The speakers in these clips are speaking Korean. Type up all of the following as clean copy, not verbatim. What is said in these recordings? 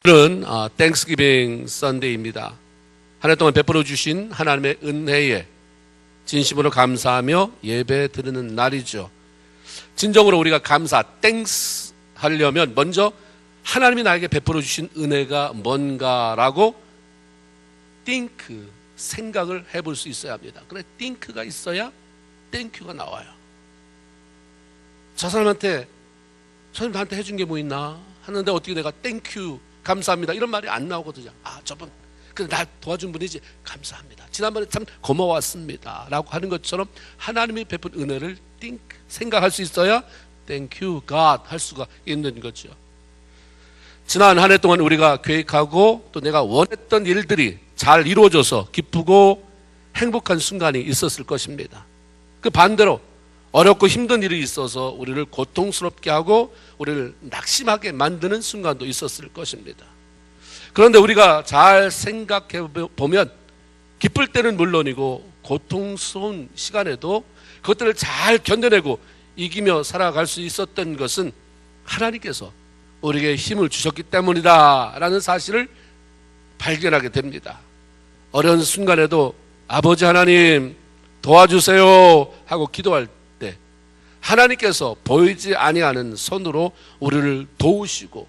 오늘은 땡스기빙 선데이입니다. 한 해 동안 베풀어 주신 하나님의 은혜에 진심으로 감사하며 예배 드리는 날이죠. 진정으로 우리가 감사, 땡스 하려면 먼저 하나님이 나에게 베풀어 주신 은혜가 뭔가라고 think, 생각을 해볼 수 있어야 합니다. 그래, think가 있어야 땡큐가 나와요. 저 사람한테 나한테 해준 게 뭐 있나 하는데 어떻게 내가 땡큐, 감사합니다 이런 말이 안 나오거든요. 저분 근데 나 도와준 분이지, 감사합니다, 지난번에 참 고마웠습니다 라고 하는 것처럼 하나님이 베푼 은혜를 think, 생각할 수 있어야 thank you God 할 수가 있는 거죠. 지난 한 해 동안 우리가 계획하고 또 내가 원했던 일들이 잘 이루어져서 기쁘고 행복한 순간이 있었을 것입니다. 그 반대로 어렵고 힘든 일이 있어서 우리를 고통스럽게 하고 우리를 낙심하게 만드는 순간도 있었을 것입니다. 그런데 우리가 잘 생각해 보면 기쁠 때는 물론이고 고통스러운 시간에도 그것들을 잘 견뎌내고 이기며 살아갈 수 있었던 것은 하나님께서 우리에게 힘을 주셨기 때문이다라는 사실을 발견하게 됩니다. 어려운 순간에도 아버지 하나님 도와주세요 하고 기도할 때 하나님께서 보이지 아니하는 손으로 우리를 도우시고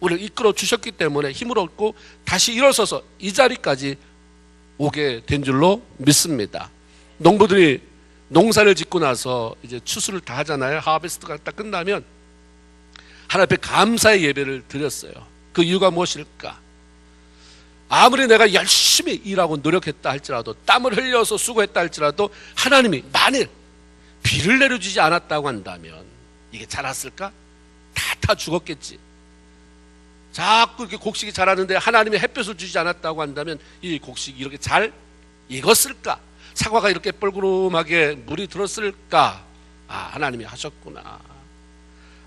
우리를 이끌어 주셨기 때문에 힘을 얻고 다시 일어서서 이 자리까지 오게 된 줄로 믿습니다. 농부들이 농사를 짓고 나서 이제 추수를 다 하잖아요. 하베스트가 딱 끝나면 하나님 앞에 감사의 예배를 드렸어요. 그 이유가 무엇일까? 아무리 내가 열심히 일하고 노력했다 할지라도, 땀을 흘려서 수고했다 할지라도 하나님이 만일 비를 내려주지 않았다고 한다면 이게 자랐을까? 다 죽었겠지. 자꾸 이렇게 곡식이 자라는데 하나님이 햇볕을 주지 않았다고 한다면 이 곡식이 이렇게 잘 익었을까? 사과가 이렇게 뻘구름하게 물이 들었을까? 하나님이 하셨구나.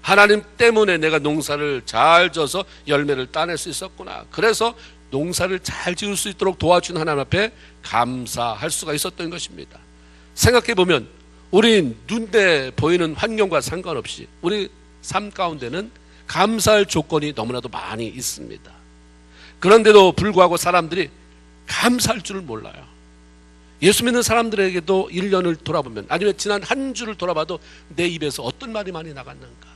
하나님 때문에 내가 농사를 잘 져서 열매를 따낼 수 있었구나. 그래서 농사를 잘 지을 수 있도록 도와준 하나님 앞에 감사할 수가 있었던 것입니다. 생각해보면 우리 눈에 보이는 환경과 상관없이 우리 삶 가운데는 감사할 조건이 너무나도 많이 있습니다. 그런데도 불구하고 사람들이 감사할 줄을 몰라요. 예수 믿는 사람들에게도 1년을 돌아보면, 아니면 지난 한 주를 돌아봐도 내 입에서 어떤 말이 많이 나갔는가?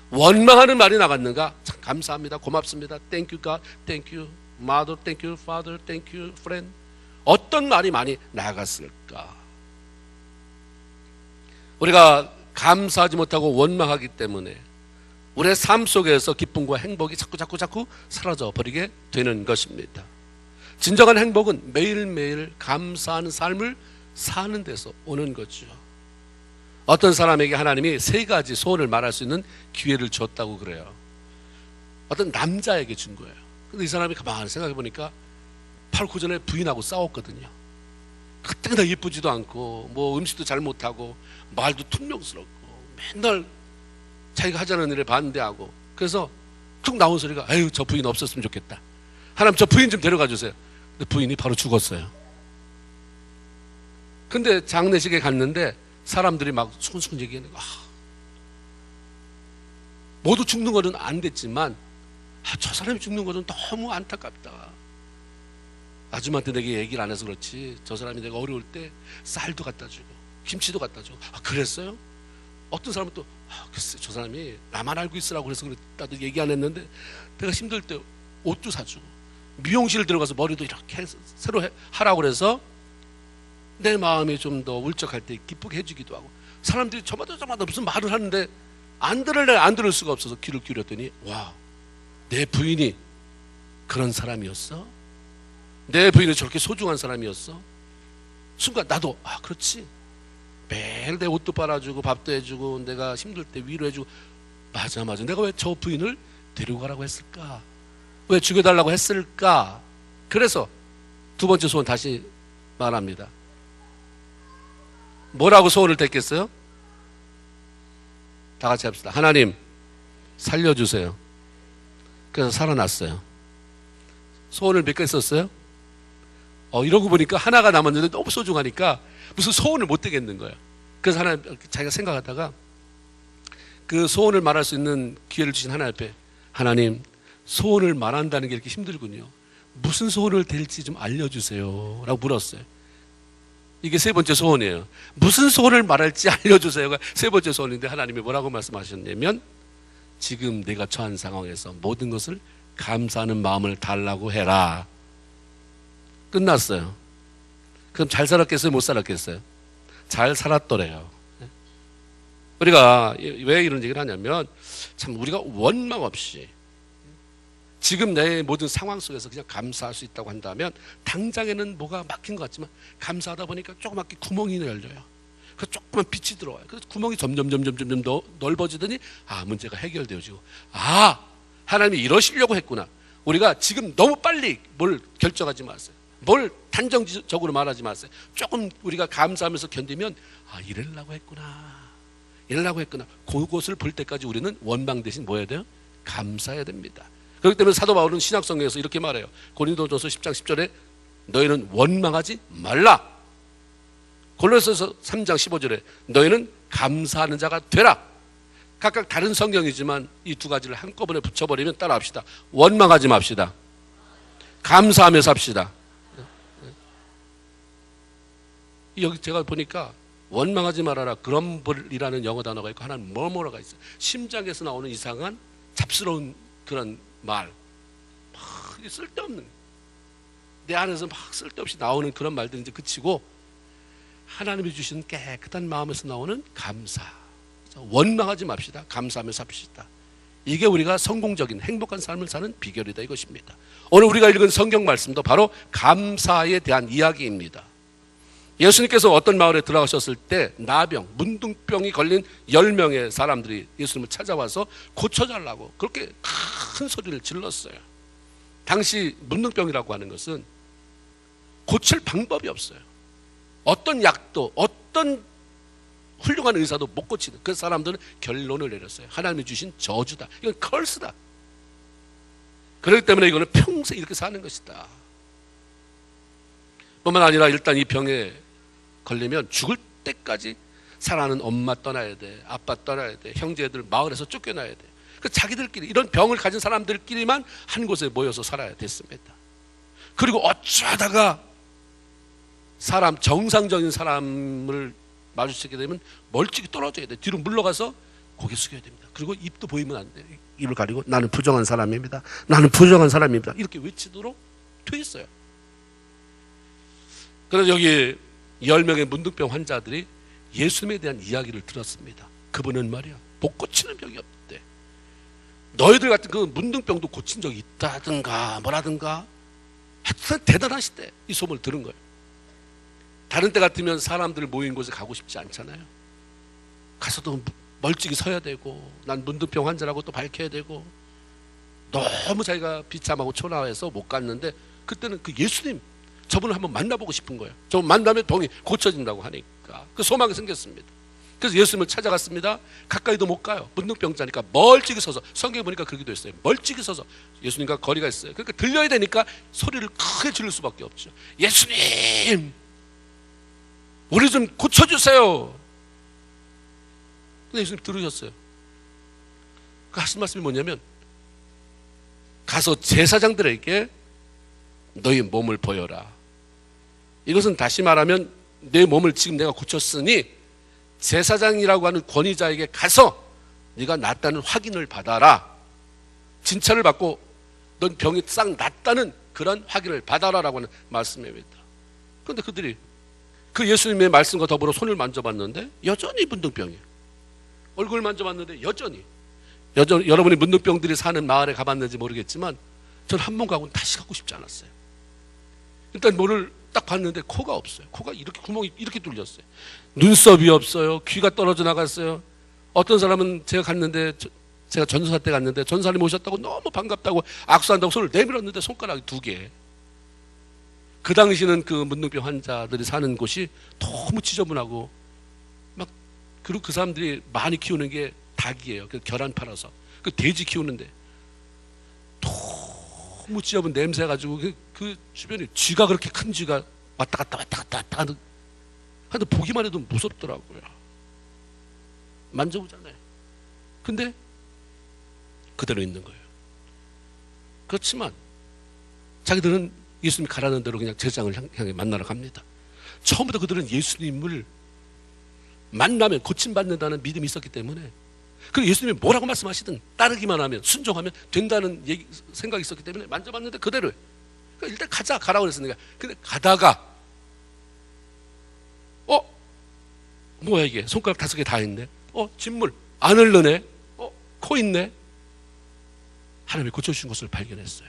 원망하는 말이 나갔는가? 참 감사합니다, 고맙습니다, thank you God, thank you mother, thank you father, thank you friend. 어떤 말이 많이 나갔을까? 우리가 감사하지 못하고 원망하기 때문에 우리의 삶 속에서 기쁨과 행복이 자꾸 사라져 버리게 되는 것입니다. 진정한 행복은 매일매일 감사하는 삶을 사는 데서 오는 거죠. 어떤 사람에게 하나님이 3가지 소원을 말할 수 있는 기회를 줬다고 그래요. 어떤 남자에게 준 거예요. 근데 이 사람이 가만히 생각해 보니까 바로 그 전에 부인하고 싸웠거든요. 그때나 예쁘지도 않고 뭐 음식도 잘 못하고 말도 퉁명스럽고 맨날 자기가 하자는 일에 반대하고, 그래서 툭 나온 소리가 아유 저 부인 없었으면 좋겠다. 하나님 저 부인 좀 데려가 주세요. 근데 부인이 바로 죽었어요. 근데 장례식에 갔는데 사람들이 막 수근수근 얘기하는 거, 모두 죽는 거는 안 됐지만 저 사람이 죽는 거는 너무 안타깝다. 아줌마한테 내게 얘기를 안 해서 그렇지 저 사람이 내가 어려울 때 쌀도 갖다 주고 김치도 갖다 주고. 그랬어요? 어떤 사람은 또 글쎄 저 사람이 나만 알고 있으라고 그래서 나도 얘기 안 했는데 내가 힘들 때 옷도 사주고 미용실 들어가서 머리도 이렇게 새로 하라고 그래서 내 마음이 좀 더 울적할 때 기쁘게 해주기도 하고. 사람들이 저마다 무슨 말을 하는데 안 들을 수가 없어서 귀를 기울였더니 와, 내 부인이 그런 사람이었어? 내 부인이 저렇게 소중한 사람이었어? 순간 나도 그렇지, 매일 내 옷도 빨아주고 밥도 해주고 내가 힘들 때 위로해주고, 맞아 내가 왜 저 부인을 데리고 가라고 했을까? 왜 죽여달라고 했을까? 그래서 2번째 소원 다시 말합니다. 뭐라고 소원을 댔겠어요? 다 같이 합시다. 하나님 살려주세요. 그래서 살아났어요. 소원을 몇 개 썼어요? 이러고 보니까 하나가 남았는데 너무 소중하니까 무슨 소원을 못 되겠는 거예요. 그래서 하나님 자기가 생각하다가 그 소원을 말할 수 있는 기회를 주신 하나님 앞에, 하나님 소원을 말한다는 게 이렇게 힘들군요. 무슨 소원을 될지 좀 알려주세요 라고 물었어요. 이게 세 번째 소원이에요. 무슨 소원을 말할지 알려주세요가 세 번째 소원인데 하나님이 뭐라고 말씀하셨냐면 지금 내가 처한 상황에서 모든 것을 감사하는 마음을 달라고 해라. 끝났어요. 그럼 잘 살았겠어요? 못 살았겠어요? 잘 살았더래요. 우리가 왜 이런 얘기를 하냐면 참 우리가 원망 없이 지금 내 모든 상황 속에서 그냥 감사할 수 있다고 한다면 당장에는 뭐가 막힌 것 같지만 감사하다 보니까 조그맣게 구멍이 열려요. 그 조그만 빛이 들어와요. 그래서 구멍이 점점 더 넓어지더니 문제가 해결되어지고 하나님이 이러시려고 했구나. 우리가 지금 너무 빨리 뭘 결정하지 마세요. 뭘 단정적으로 말하지 마세요. 조금 우리가 감사하면서 견디면 이러려고 했구나. 그것을 볼 때까지 우리는 원망 대신 뭐 해야 돼요? 감사해야 됩니다. 그렇기 때문에 사도 바울은 신약성경에서 이렇게 말해요. 고린도전서 10장 10절에 너희는 원망하지 말라. 골로새서 3장 15절에 너희는 감사하는 자가 되라. 각각 다른 성경이지만 이 두 가지를 한꺼번에 붙여버리면 따라합시다. 원망하지 맙시다. 감사하며 삽시다. 여기 제가 보니까 원망하지 말아라. 그럼블이라는 영어 단어가 있고 하나는 뭐뭐라가 있어요. 심장에서 나오는 이상한 잡스러운 그런 말, 쓸데없는 내 안에서 막 쓸데없이 나오는 그런 말들이 이제 그치고 하나님이 주신 깨끗한 마음에서 나오는 감사. 원망하지 맙시다. 감사하며 삽시다. 이게 우리가 성공적인 행복한 삶을 사는 비결이다 이것입니다. 오늘 우리가 읽은 성경 말씀도 바로 감사에 대한 이야기입니다. 예수님께서 어떤 마을에 들어가셨을 때 나병, 문둥병이 걸린 10명의 사람들이 예수님을 찾아와서 고쳐달라고 그렇게 큰 소리를 질렀어요. 당시 문둥병이라고 하는 것은 고칠 방법이 없어요. 어떤 약도 어떤 훌륭한 의사도 못 고치는 그 사람들은 결론을 내렸어요. 하나님이 주신 저주다. 이건 컬스다. 그렇기 때문에 이거는 평생 이렇게 사는 것이다. 뿐만 아니라 일단 이 병에 걸리면 죽을 때까지 사랑하는 엄마 떠나야 돼. 아빠 떠나야 돼. 형제들 마을에서 쫓겨나야 돼. 그 자기들끼리 이런 병을 가진 사람들끼리만 한 곳에 모여서 살아야 됐습니다. 그리고 어쩌다가 정상적인 사람을 마주치게 되면 멀찍이 떨어져야 돼. 뒤로 물러가서 고개 숙여야 됩니다. 그리고 입도 보이면 안 돼. 입을 가리고 나는 부정한 사람입니다. 나는 부정한 사람입니다. 이렇게 외치도록 돼 있어요. 그래서 여기 10명의 문둥병 환자들이 예수님에 대한 이야기를 들었습니다. 그분은 말이야 못 고치는 병이 없대. 너희들 같은 그 문둥병도 고친 적이 있다든가 뭐라든가 하여튼 대단하시대. 이 소문을 들은 거예요. 다른 때 같으면 사람들 모인 곳에 가고 싶지 않잖아요. 가서도 멀찍이 서야 되고 난 문둥병 환자라고 또 밝혀야 되고 너무 자기가 비참하고 초라해서 못 갔는데 그때는 그 예수님 저분을 한번 만나보고 싶은 거예요. 저분 만나면 병이 고쳐진다고 하니까 그 소망이 생겼습니다. 그래서 예수님을 찾아갔습니다. 가까이도 못 가요. 문둥병자니까 멀찍이 서서 성경에 보니까 그렇게 돼 있어요. 멀찍이 서서 예수님과 거리가 있어요. 그러니까 들려야 되니까 소리를 크게 지를 수밖에 없죠. 예수님 우리 좀 고쳐주세요. 근데 예수님 들으셨어요. 그 하신 말씀이 뭐냐면 가서 제사장들에게 너희 몸을 보여라. 이것은 다시 말하면 내 몸을 지금 내가 고쳤으니 제사장이라고 하는 권위자에게 가서 네가 낫다는 확인을 받아라. 진찰을 받고 넌 병이 싹 낫다는 그런 확인을 받아라라고 하는 말씀입니다. 그런데 그들이 그 예수님의 말씀과 더불어 손을 만져봤는데 여전히 문둥병이에요. 얼굴 만져봤는데 여전히 여러분이 문둥병들이 사는 마을에 가봤는지 모르겠지만 저는 한 번 가고는 다시 가고 싶지 않았어요. 일단 뭐를 딱 봤는데 코가 없어요. 코가 이렇게 구멍이 이렇게 뚫렸어요. 눈썹이 없어요. 귀가 떨어져 나갔어요. 어떤 사람은 제가 전도사 때 갔는데 전사님 오셨다고 너무 반갑다고 악수한다고 손을 내밀었는데 손가락이 2개. 그 당시는 그 문둥병 환자들이 사는 곳이 너무 지저분하고 그리고 그 사람들이 많이 키우는 게 닭이에요. 그 계란 팔아서 그 돼지 키우는데 너무 지저분 냄새 가지고 그 주변에 쥐가 그렇게 큰 쥐가 왔다 갔다 하는 근데 보기만 해도 무섭더라고요. 만져보잖아요. 근데 그대로 있는 거예요. 그렇지만 자기들은 예수님이 가라는 대로 그냥 제장을 향해 만나러 갑니다. 처음부터 그들은 예수님을 만나면 고침받는다는 믿음이 있었기 때문에, 그리고 예수님이 뭐라고 말씀하시든 따르기만 하면, 순종하면 된다는 생각이 있었기 때문에 만져봤는데 그대로예요. 그러니까 일단 가라고 그랬으니까. 근데 가다가 뭐야 이게, 손가락 5개 다 있네, 진물 안 흘러네, 코 있네. 하나님이 고쳐주신 것을 발견했어요.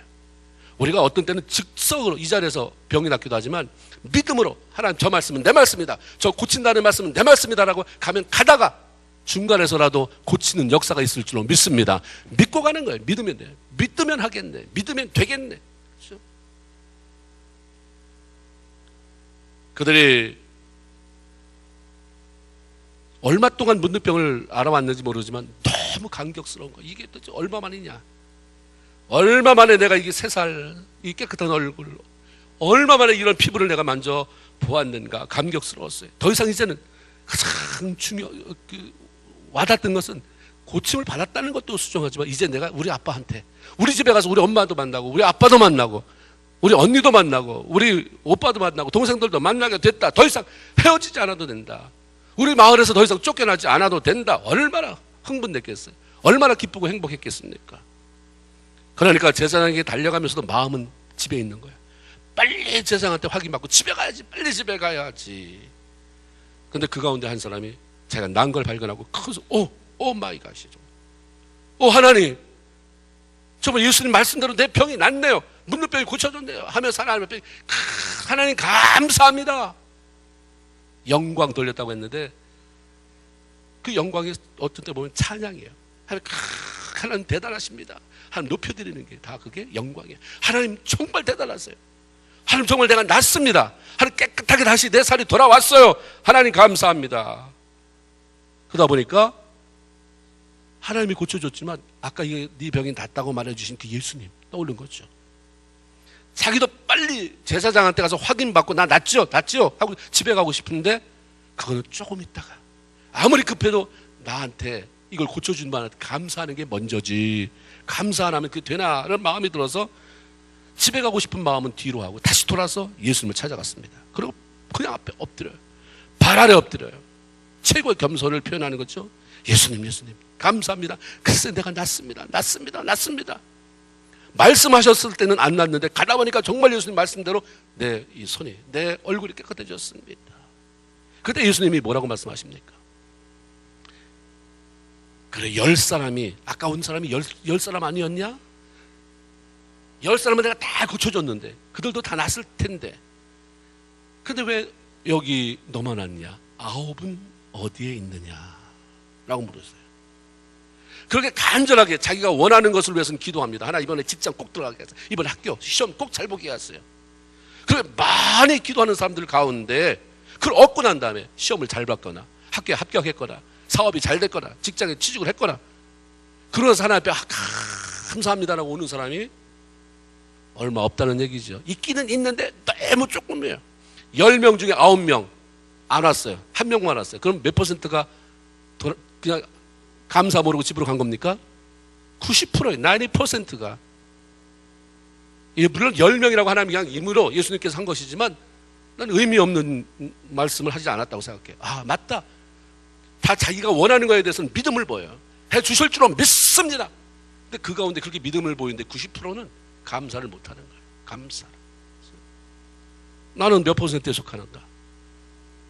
우리가 어떤 때는 즉석으로 이 자리에서 병이 낫기도 하지만 믿음으로, 하나님 저 말씀은 내 말씀이다, 저 고친다는 말씀은 내 말씀이다라고 가면, 가다가 중간에서라도 고치는 역사가 있을 줄로 믿습니다. 믿고 가는 거예요. 믿으면 돼요. 믿으면 하겠네, 믿으면 되겠네. 그렇죠? 그들이 얼마 동안 문둥병을 알아왔는지 모르지만 너무 감격스러운 거예요. 이게 도대체 얼마 만이냐, 얼마 만에 내가 이게 3살 이 깨끗한 얼굴, 얼마 만에 이런 피부를 내가 만져 보았는가, 감격스러웠어요. 더 이상 이제는 가장 와닿던 것은 고침을 받았다는 것도 수정하지만, 이제 내가 우리 아빠한테, 우리 집에 가서 우리 엄마도 만나고 우리 아빠도 만나고 우리 언니도 만나고 우리 오빠도 만나고 동생들도 만나게 됐다. 더 이상 헤어지지 않아도 된다. 우리 마을에서 더 이상 쫓겨나지 않아도 된다. 얼마나 흥분됐겠어요. 얼마나 기쁘고 행복했겠습니까? 그러니까 제사장에게 달려가면서도 마음은 집에 있는 거야. 빨리 제사장한테 확인받고 집에 가야지, 빨리 집에 가야지. 근데 그 가운데 한 사람이 자기가 난 걸 발견하고 커서 오 마이 갓이죠. 하나님, 정말 예수님 말씀대로 내 병이 낫네요, 문둥병이 고쳐졌네요 하면서 하나님 감사합니다. 영광 돌렸다고 했는데, 그 영광이 어떤 때 보면 찬양이에요. 하나님 대단하십니다. 하나님 높여드리는 게 다 그게 영광이에요. 하나님 정말 대단하세요. 하나님 정말 내가 낫습니다. 하나님 깨끗하게 다시 내 살이 돌아왔어요. 하나님 감사합니다. 그러다 보니까 하나님이 고쳐줬지만, 아까 네 병이 낫다고 말해주신 그 예수님 떠오른 거죠. 자기도 빨리 제사장한테 가서 확인받고 나 낫지요 하고 집에 가고 싶은데, 그거는 조금 있다가, 아무리 급해도 나한테 이걸 고쳐준 분한테 감사하는 게 먼저지, 감사 안 하면 그게 되나라는 마음이 들어서 집에 가고 싶은 마음은 뒤로 하고 다시 돌아서 예수님을 찾아갔습니다. 그리고 그냥 앞에 엎드려요. 발 아래 엎드려요. 최고의 겸손을 표현하는 거죠. 예수님 감사합니다. 글쎄 내가 낫습니다. 말씀하셨을 때는 안 낫는데 가다 보니까 정말 예수님 말씀대로 내 이 손이, 내 얼굴이 깨끗해졌습니다. 그때 예수님이 뭐라고 말씀하십니까? 그래, 10사람이, 아까 온 사람이 10사람 아니었냐? 10사람은 내가 다 고쳐줬는데, 그들도 다 낫을 텐데, 근데 왜 여기 너만 왔냐? 9은 어디에 있느냐? 라고 물었어요. 그렇게 간절하게 자기가 원하는 것을 위해서는 기도합니다. 하나, 이번에 직장 꼭 들어가게 하세요. 이번에 학교 시험 꼭 잘 보게 하세요. 그렇게 많이 기도하는 사람들 가운데, 그걸 얻고 난 다음에 시험을 잘 봤거나 학교에 합격했거나 사업이 잘 됐거나 직장에 취직을 했거나, 그러면서 하나님 앞에 감사합니다라고 오는 사람이 얼마 없다는 얘기죠. 있기는 있는데 너무 조금이에요. 10명 중에 9명 안 왔어요. 1명만 왔어요. 그럼 몇 %가 그냥 감사 모르고 집으로 간 겁니까? 90%예요. 90%가. 물론 10명이라고 하나님이 그냥 임의로 예수님께서 한 것이지만, 난 의미 없는 말씀을 하지 않았다고 생각해요. 맞다. 다 자기가 원하는 거에 대해서는 믿음을 보여요. 해주실 줄로 믿습니다. 근데 그 가운데 그렇게 믿음을 보이는데 90%는 감사를 못하는 거예요. 감사를. 나는 몇 %에 속하는가?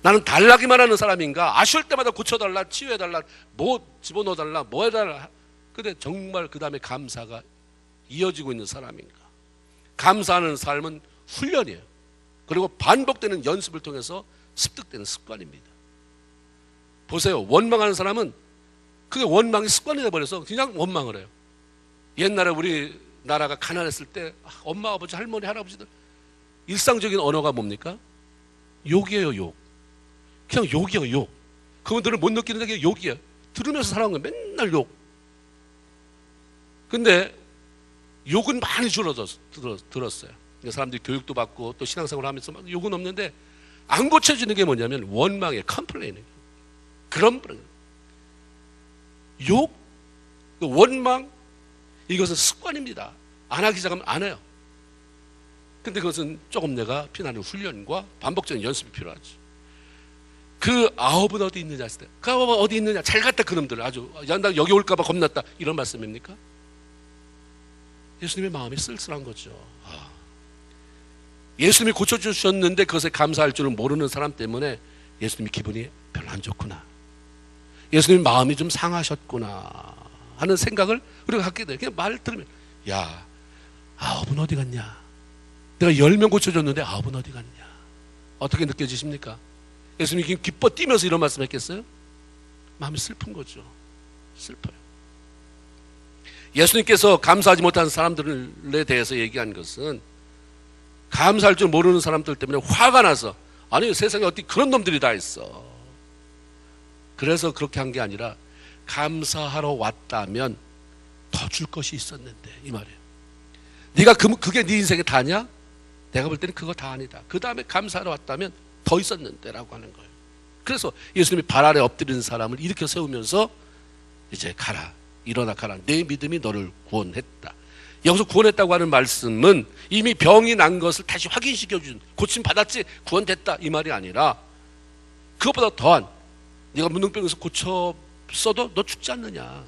나는 달라기만 하는 사람인가? 아쉬울 때마다 고쳐달라, 치유해달라, 뭐 집어넣어달라, 뭐 해달라. 근데 정말 그 다음에 감사가 이어지고 있는 사람인가? 감사하는 삶은 훈련이에요. 그리고 반복되는 연습을 통해서 습득되는 습관입니다. 보세요. 원망하는 사람은 그게 원망이 습관이 돼버려서 그냥 원망을 해요. 옛날에 우리나라가 가난했을 때 엄마, 아버지, 할머니, 할아버지들 일상적인 언어가 뭡니까? 욕이에요. 욕. 그냥 욕이에요. 욕. 그분들은 못 느끼는 게 욕이에요. 들으면서 살아온 거예요. 맨날 욕. 근데 욕은 많이 들었어요. 사람들이 교육도 받고 또 신앙생활을 하면서 막 욕은 없는데, 안 고쳐지는 게 뭐냐면 원망이에요. 컴플레인이에요. 그런 욕, 원망, 이것은 습관입니다. 안 하기 시작하면 안 해요. 근데 그것은 조금 내가 피나는 훈련과 반복적인 연습이 필요하지. 그 아홉은 어디 있느냐 했을 때, 그 아홉은 어디 있느냐, 잘 갔다 그놈들, 아주 나 여기 올까봐 겁났다, 이런 말씀입니까? 예수님의 마음이 쓸쓸한 거죠. 예수님이 고쳐주셨는데 그것에 감사할 줄은 모르는 사람 때문에 예수님이 기분이 별로 안 좋구나, 예수님 마음이 좀 상하셨구나 하는 생각을 우리가 갖게 돼요. 그냥 말 들으면, 야, 아홉은 어디 갔냐, 내가 10명 고쳐줬는데 아홉은 어디 갔냐, 어떻게 느껴지십니까? 예수님이 기뻐 뛰면서 이런 말씀 했겠어요? 마음이 슬픈 거죠. 슬퍼요. 예수님께서 감사하지 못한 사람들에 대해서 얘기한 것은 감사할 줄 모르는 사람들 때문에 화가 나서, 아니 세상에 어디 그런 놈들이 다 있어, 그래서 그렇게 한 게 아니라 감사하러 왔다면 더 줄 것이 있었는데, 이 말이에요. 네가 그게 네 인생의 다냐? 내가 볼 때는 그거 다 아니다. 그 다음에 감사하러 왔다면 더 있었는데 라고 하는 거예요. 그래서 예수님이 발 아래 엎드리는 사람을 일으켜 세우면서 이제 가라, 일어나 가라, 내 믿음이 너를 구원했다. 여기서 구원했다고 하는 말씀은 이미 병이 난 것을 다시 확인시켜준, 고침 받았지, 구원됐다, 이 말이 아니라 그것보다 더한, 네가 문둥병에서 고쳤어도 너 죽지 않느냐,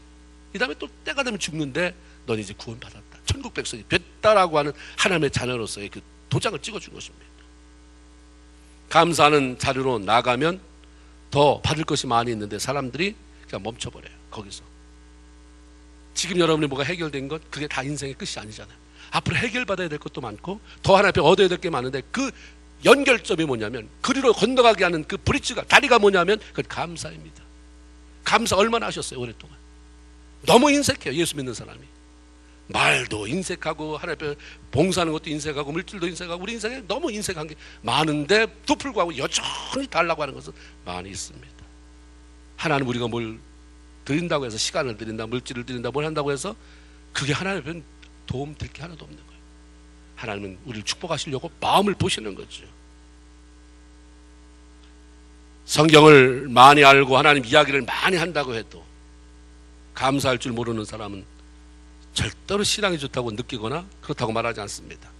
이 다음에 또 때가 되면 죽는데 넌 이제 구원받았다, 천국 백성이 됐다라고 하는 하나님의 자녀로서의 그 도장을 찍어준 것입니다. 감사하는 자리로 나가면 더 받을 것이 많이 있는데 사람들이 그냥 멈춰버려요. 거기서 지금 여러분이 뭐가 해결된 것, 그게 다 인생의 끝이 아니잖아요. 앞으로 해결받아야 될 것도 많고 더 하나 앞에 얻어야 될 게 많은데, 그 연결점이 뭐냐면, 그리로 건너가게 하는 그 브릿지가, 다리가 뭐냐면 그건 감사입니다. 감사 얼마나 하셨어요 오랫동안? 너무 인색해요 예수 믿는 사람이. 말도 인색하고 하나님 앞에 봉사하는 것도 인색하고 물질도 인색하고, 우리 인생에 너무 인색한 게 많은데도 불구하고 여전히 달라고 하는 것은 많이 있습니다. 하나님 우리가 뭘 드린다고 해서, 시간을 드린다, 물질을 드린다, 뭘 한다고 해서 그게 하나님 앞에 도움 될 게 하나도 없는 거예요. 하나님은 우리를 축복하시려고 마음을 보시는 거죠. 성경을 많이 알고 하나님 이야기를 많이 한다고 해도 감사할 줄 모르는 사람은 절대로 신앙이 좋다고 느끼거나 그렇다고 말하지 않습니다.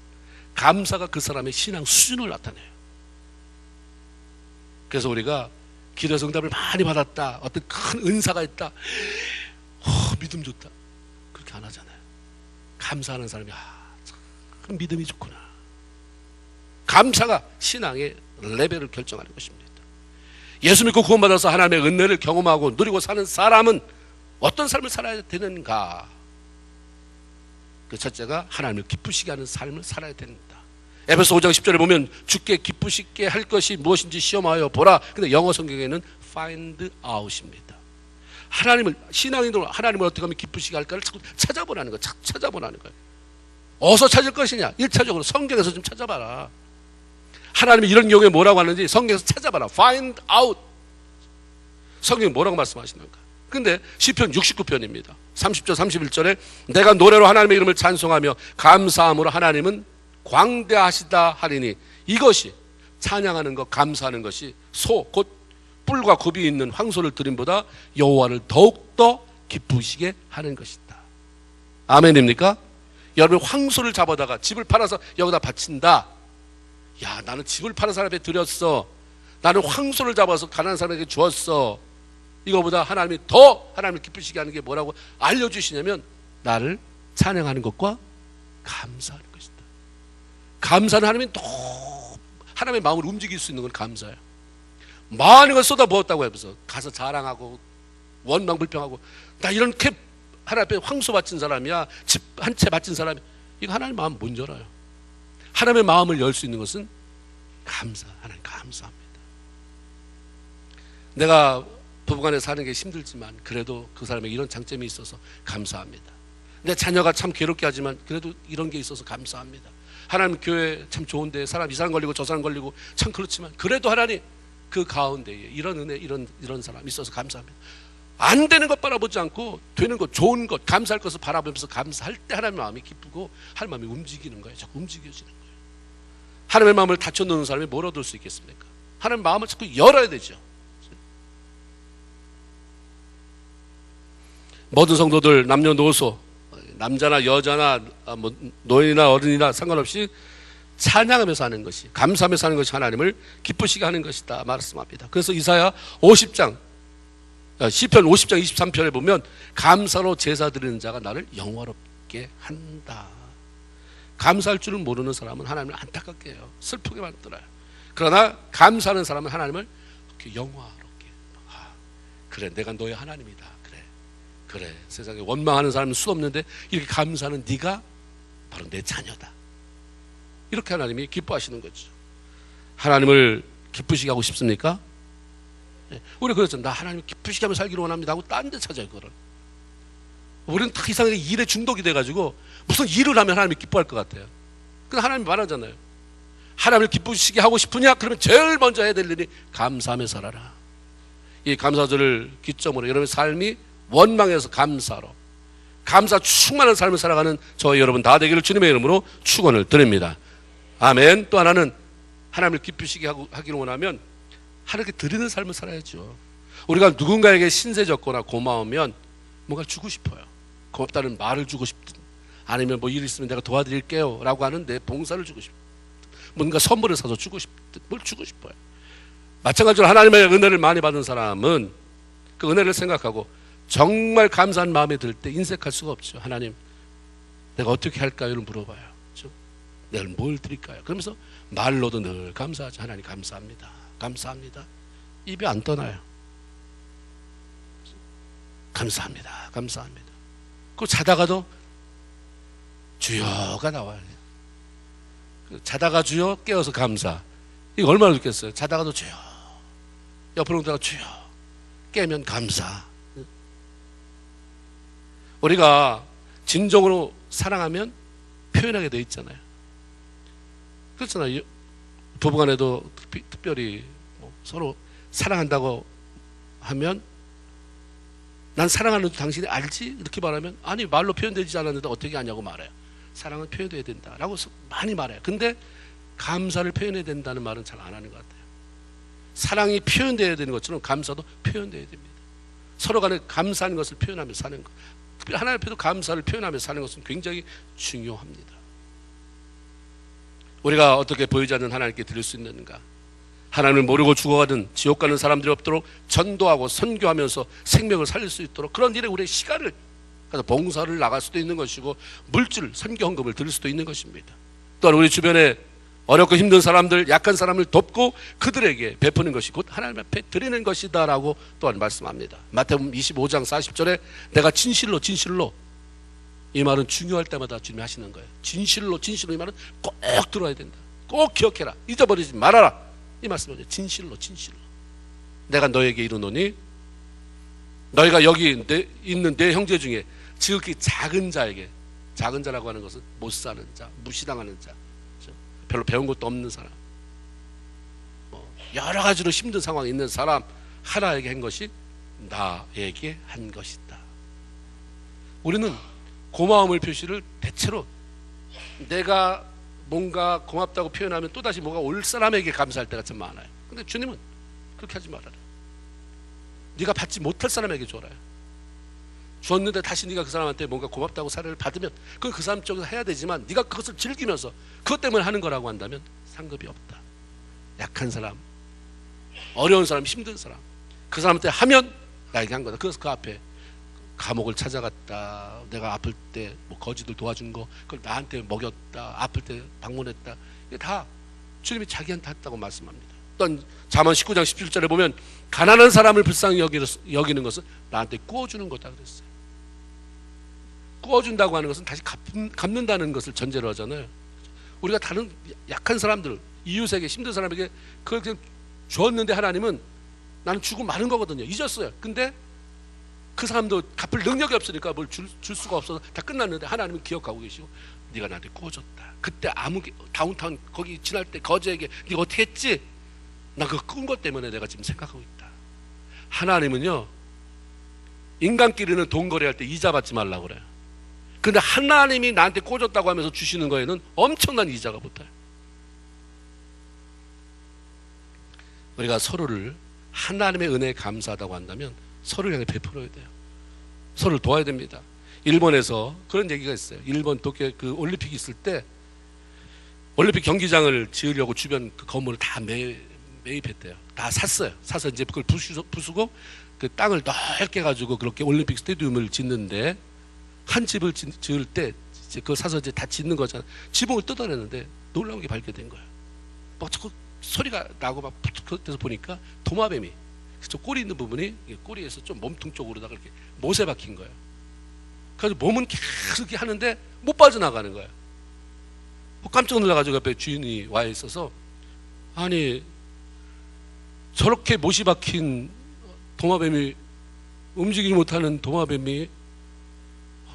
감사가 그 사람의 신앙 수준을 나타내요. 그래서 우리가 기도의 응답을 많이 받았다, 어떤 큰 은사가 있다, 믿음 좋다, 그렇게 안 하잖아요. 감사하는 사람이 참 믿음이 좋구나. 감사가 신앙의 레벨을 결정하는 것입니다. 예수 믿고 구원받아서 하나님의 은혜를 경험하고 누리고 사는 사람은 어떤 삶을 살아야 되는가? 그 첫째가 하나님을 기쁘시게 하는 삶을 살아야 된다. 에베소 5장 10절에 보면 주께 기쁘시게 할 것이 무엇인지 시험하여 보라. 근데 영어 성경에는 find out입니다. 하나님을, 신앙인으로 하나님을 어떻게 하면 기쁘시게 할까를 자꾸 찾아보라는 거예요. 찾아보라는 거예요. 어디서 찾을 것이냐? 1차적으로 성경에서 좀 찾아봐라. 하나님이 이런 경우에 뭐라고 하는지 성경에서 찾아봐라. find out. 성경이 뭐라고 말씀하시는가? 근데 시편 69편입니다. 30절 31절에 내가 노래로 하나님의 이름을 찬송하며 감사함으로 하나님은 광대하시다 하리니, 이것이 찬양하는 것, 감사하는 것이 소 곧 뿔과 굽이 있는 황소를 드림보다 여호와를 더욱더 기쁘시게 하는 것이다. 아멘입니까? 여러분, 황소를 잡아다가 집을 팔아서 여기다 바친다. 야, 나는 집을 파는 사람에게 드렸어, 나는 황소를 잡아서 가난한 사람에게 주었어. 이거보다 하나님이 더 하나님을 기쁘시게 하는 게 뭐라고 알려주시냐면, 나를 찬양하는 것과 감사하는 것이다. 감사는 하나님이 더 하나님의 마음을 움직일 수 있는 건 감사예요. 많은 걸 쏟아부었다고 해서 가서 자랑하고 원망불평하고, 나 이렇게 하나님 앞에 황소 바친 사람이야, 집 한 채 바친 사람이야. 이거 하나님의 마음 못 열어요. 하나님의 마음을 열 수 있는 것은 감사. 하나님 감사합니다. 내가 부부간에 사는 게 힘들지만 그래도 그 사람에게 이런 장점이 있어서 감사합니다. 내 자녀가 참 괴롭게 하지만 그래도 이런 게 있어서 감사합니다. 하나님 교회 참 좋은데 사람 이 사람 걸리고 저 사람 걸리고 참 그렇지만 그래도 하나님 그 가운데에 이런 은혜, 이런 사람 있어서 감사합니다. 안 되는 것 바라보지 않고 되는 것, 좋은 것, 감사할 것을 바라보면서 감사할 때 하나님의 마음이 기쁘고 하나님의 마음이 움직이는 거예요. 자꾸 움직여지는 거예요. 하나님의 마음을 닫혀놓는 사람이 뭘 얻을 수 있겠습니까? 하나님의 마음을 자꾸 열어야 되죠. 모든 성도들 남녀노소 남자나 여자나 뭐 노인이나 어른이나 상관없이 찬양하면서 하는 것이, 감사하면서 하는 것이 하나님을 기쁘시게 하는 것이다 말씀합니다. 그래서 이사야 50장 시편 50장 23편에 보면 감사로 제사 드리는 자가 나를 영화롭게 한다. 감사할 줄을 모르는 사람은 하나님을 안타깝게 해요. 슬프게 만들어요. 그러나 감사하는 사람은 하나님을 영화롭게, 그래 내가 너의 하나님이다. 그래 세상에 원망하는 사람은 수 없는데 이렇게 감사하는 네가 바로 내 자녀다. 이렇게 하나님이 기뻐하시는 거죠. 하나님을 기쁘시게 하고 싶습니까? 우리 그랬죠. 나 하나님 기쁘시게 하며 살기를 원합니다 하고 딴 데 찾아요. 그거를. 우리는 다 이상하게 일에 중독이 돼가지고 무슨 일을 하면 하나님이 기뻐할 것 같아요. 근데 하나님이 말하잖아요. 하나님을 기쁘시게 하고 싶으냐? 그러면 제일 먼저 해야 될 일이 감사하며 살아라. 이 감사절을 기점으로 여러분의 삶이 원망에서 감사로, 감사 충만한 삶을 살아가는 저희 여러분 다 되기를 주님의 이름으로 축원을 드립니다. 아멘. 또 하나는 하나님을 기쁘시게 하기를 원하면 하나님께 드리는 삶을 살아야죠. 우리가 누군가에게 신세졌거나 고마우면 뭔가 주고 싶어요. 고맙다는 말을 주고 싶든, 아니면 뭐 일 있으면 내가 도와드릴게요 라고 하는 내 봉사를 주고 싶든, 뭔가 선물을 사서 주고 싶든, 뭘 주고 싶어요. 마찬가지로 하나님의 은혜를 많이 받은 사람은 그 은혜를 생각하고 정말 감사한 마음이 들 때 인색할 수가 없죠. 하나님 내가 어떻게 할까요? 물어봐요. 그렇죠? 내가 뭘 드릴까요? 그러면서 말로도 늘 감사하죠. 하나님 감사합니다. 감사합니다. 입이 안 떠나요. 감사합니다. 감사합니다. 그 자다가도 주여가 나와요. 자다가 주여, 깨어서 감사. 이거 얼마나 좋겠어요. 자다가도 주여, 옆으로 오다가 주여, 깨면 감사. 우리가 진정으로 사랑하면 표현하게 돼 있잖아요. 그렇잖아요. 부부간에도 특별히 서로 사랑한다고 하면, 난 사랑하는 당신이 알지? 이렇게 말하면, 아니 말로 표현되지 않았는데 어떻게 아냐고 말해요. 사랑은 표현돼야 된다라고 많이 말해요. 근데 감사를 표현해야 된다는 말은 잘 안 하는 것 같아요. 사랑이 표현돼야 되는 것처럼 감사도 표현돼야 됩니다. 서로 간에 감사하는 것을 표현하며 사는 것, 특별히 하나님 앞에도 감사를 표현하며 사는 것은 굉장히 중요합니다. 우리가 어떻게 보이지 않는 하나님께 드릴 수 있는가? 하나님을 모르고 죽어가든 지옥 가는 사람들이 없도록 전도하고 선교하면서 생명을 살릴 수 있도록 그런 일에 우리의 시간을 가서 봉사를 나갈 수도 있는 것이고, 물질, 선교 헌금을 드릴 수도 있는 것입니다. 또한 우리 주변에 어렵고 힘든 사람들, 약한 사람을 돕고 그들에게 베푸는 것이 곧 하나님 앞에 드리는 것이다 라고 또한 말씀합니다. 마태복음 25장 40절에 내가 진실로 이 말은 중요할 때마다 주님이 하시는 거예요. 진실로 이 말은 꼭 들어야 된다. 꼭 기억해라. 잊어버리지 말아라. 이 말씀이에요. 진실로 내가 너에게 이르노니, 너희가 여기 있는 내 형제 중에 지극히 작은 자에게, 작은 자라고 하는 것은 못 사는 자, 무시당하는 자, 별로 배운 것도 없는 사람, 여러 가지로 힘든 상황에 있는 사람 하나에게 한 것이 나에게 한 것이다. 우리는 고마움을 표시를 대체로 내가 뭔가 고맙다고 표현하면 또다시 뭐가 올 사람에게 감사할 때가 참 많아요. 근데 주님은 그렇게 하지 말아라. 네가 받지 못할 사람에게 줘라. 줬는데 다시 네가 그 사람한테 뭔가 고맙다고 사례를 받으면 그건 그 사람 쪽에서 해야 되지만, 네가 그것을 즐기면서 그것 때문에 하는 거라고 한다면 상급이 없다. 약한 사람, 어려운 사람, 힘든 사람, 그 사람한테 하면 나에게 한 거다. 그래서 그 앞에 감옥을 찾아갔다, 내가 아플 때 뭐 거지들 도와준 거 그걸 나한테 먹였다, 아플 때 방문했다, 이게 다 주님이 자기한테 했다고 말씀합니다. 또한 잠언 19장 17절에 보면 가난한 사람을 불쌍히 여기는 것은 나한테 구워주는 거다 그랬어요. 구워준다고 하는 것은 다시 갚는다는 것을 전제로 하잖아요. 우리가 다른 약한 사람들, 이웃에게, 힘든 사람에게 그걸 그냥 주었는데 하나님은 나는 주고 마는 거거든요. 잊었어요. 근데 그 사람도 갚을 능력이 없으니까 뭘 줄 수가 없어서 다 끝났는데 하나님은 기억하고 계시고, 네가 나한테 구워줬다. 그때 다운타운 거기 지날 때 거지에게 네가 어떻게 했지? 나 그거 꾼 것 때문에 내가 지금 생각하고 있다. 하나님은요, 인간끼리는 돈 거래할 때 이자 받지 말라고 그래요. 근데 하나님이 나한테 꽂았다고 하면서 주시는 거에는 엄청난 이자가 붙어요. 우리가 서로를 하나님의 은혜에 감사하다고 한다면 서로를 향해 베풀어야 돼요. 서로를 도와야 됩니다. 일본에서 그런 얘기가 있어요. 일본 도쿄 그 올림픽이 있을 때 올림픽 경기장을 지으려고 주변 그 건물을 다 매입했대요. 다 샀어요. 사서 이제 그걸 부수고 그 땅을 넓게 가지고 그렇게 올림픽 스테디움을 짓는데 한 집을 지을 때 이제 그거 사서 이제 다 짓는 거잖아. 지붕을 뜯어내는데 놀라운 게 발견된 거예요. 막 자꾸 소리가 나고 막 그때서 보니까 도마뱀이 저 꼬리 있는 부분이 꼬리에서 좀 몸통 쪽으로다가 이렇게 못에 박힌 거예요. 그래서 몸은 계속 이렇게 하는데 못 빠져나가는 거예요. 깜짝 놀라가지고 옆에 주인이 와 있어서 아니 저렇게 못이 박힌 도마뱀이 움직이지 못하는 도마뱀이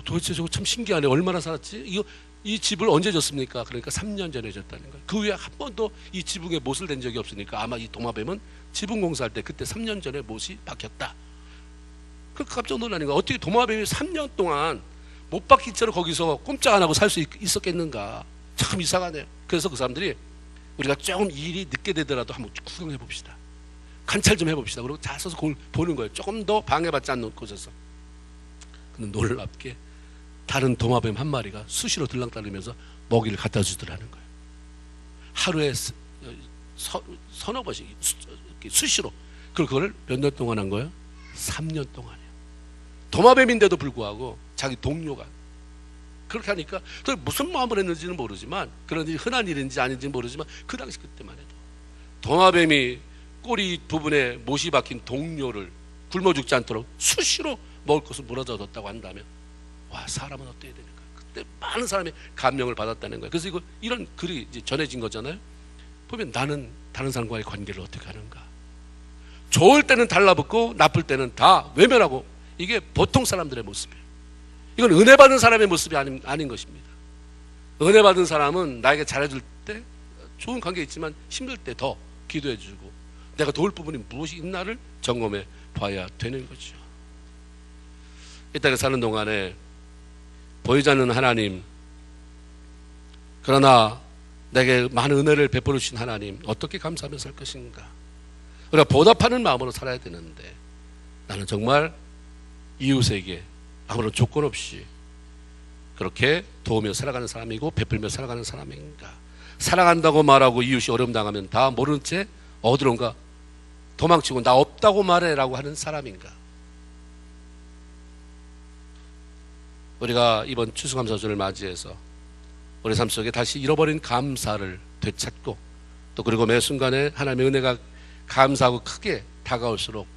도대체 저거 참 신기하네. 얼마나 살았지? 이 집을 언제 졌습니까? 그러니까 3년 전에 졌다는 거예요. 그 후에 한 번도 이 지붕에 못을 댄 적이 없으니까 아마 이 도마뱀은 지붕 공사할 때 그때 3년 전에 못이 박혔다. 그러니까 깜짝 놀라는 거야. 어떻게 도마뱀이 3년 동안 못 박힌 채로 거기서 꼼짝 안 하고 살 수 있었겠는가? 참 이상하네요. 그래서 그 사람들이 우리가 조금 일이 늦게 되더라도 한번 구경해 봅시다. 관찰 좀 해봅시다. 그리고 잘 서서 그걸 보는 거예요. 조금 더 방해받지 않는 곳에서. 근데 놀랍게 다른 도마뱀 한 마리가 수시로 들락거리면서 먹이를 갖다 주더라는 거예요. 하루에 서너 번씩 수시로. 그걸 몇 년 동안 한 거예요? 3년 동안이에요. 도마뱀인데도 불구하고 자기 동료가 그렇게 하니까 무슨 마음을 했는지는 모르지만 그런 일이 흔한 일인지 아닌지는 모르지만 그 당시 그때만 해도 도마뱀이 꼬리 부분에 못이 박힌 동료를 굶어 죽지 않도록 수시로 먹을 것을 물어다 뒀다고 한다면 와 사람은 어때야 되는가. 그때 많은 사람이 감명을 받았다는 거예요. 그래서 이런 글이 이제 전해진 거잖아요. 보면 나는 다른 사람과의 관계를 어떻게 하는가. 좋을 때는 달라붙고 나쁠 때는 다 외면하고 이게 보통 사람들의 모습이에요. 이건 은혜 받은 사람의 모습이 아닌 것입니다. 은혜 받은 사람은 나에게 잘해줄 때 좋은 관계 있지만 힘들 때 더 기도해주고 내가 도울 부분이 무엇이 있나를 점검해 봐야 되는 거죠. 이 땅에 사는 동안에 보이지 않는 하나님, 그러나 내게 많은 은혜를 베풀어 주신 하나님 어떻게 감사하며 살 것인가. 우리가 보답하는 마음으로 살아야 되는데 나는 정말 이웃에게 아무런 조건 없이 그렇게 도우며 살아가는 사람이고 베풀며 살아가는 사람인가. 살아간다고 말하고 이웃이 어려움 당하면 다 모르는 채 어디론가 도망치고 나 없다고 말해라고 하는 사람인가. 우리가 이번 추수감사절을 맞이해서 우리 삶 속에 다시 잃어버린 감사를 되찾고 또 그리고 매 순간에 하나님의 은혜가 감사하고 크게 다가올수록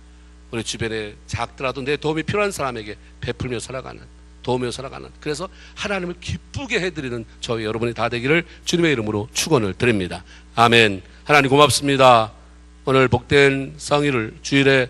우리 주변에 작더라도 내 도움이 필요한 사람에게 베풀며 살아가는, 도우며 살아가는, 그래서 하나님을 기쁘게 해드리는 저희 여러분이 다 되기를 주님의 이름으로 축원을 드립니다. 아멘. 하나님 고맙습니다. 오늘 복된 성일을 주일에